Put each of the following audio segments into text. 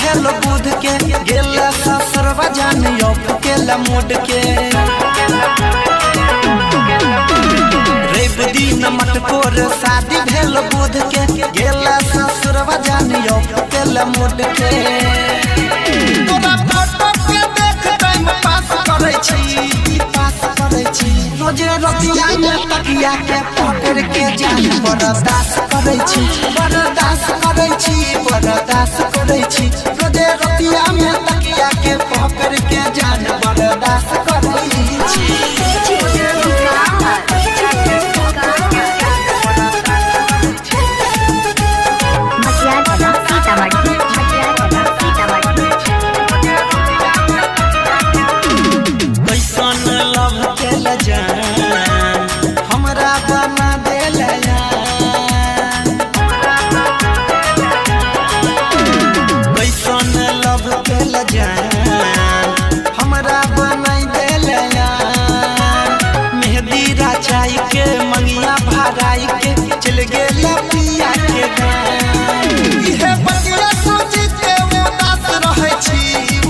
भेल बुध के गेल ससुरवा जान अकेला मोड़ के रवि दिन मटकोर शादी भेल बुध के गेल ससुरवा जान अकेला मोड़ के तोरा फोटो के देख टाइम पास करे छी रोजे रतिया में तकिया के पकड़ के जान बर्दाश्त करे छी रोजे रतिया में तकिया के पकड़ के जान बर्दाश्त करे छी हमरा बना देल कैसन लव केल हमरा बनाई देल मेहंदी रचाई के मंगिया भराई के चल गेल पिया के इहे बतिया सोची के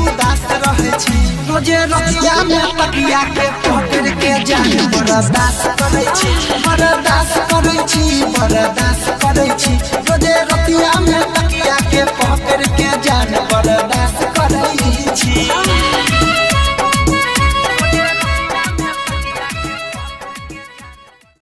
उदास रहे छी रोजे रतिया में तकिया के पकड़ के जान बर्दाश्त करे छी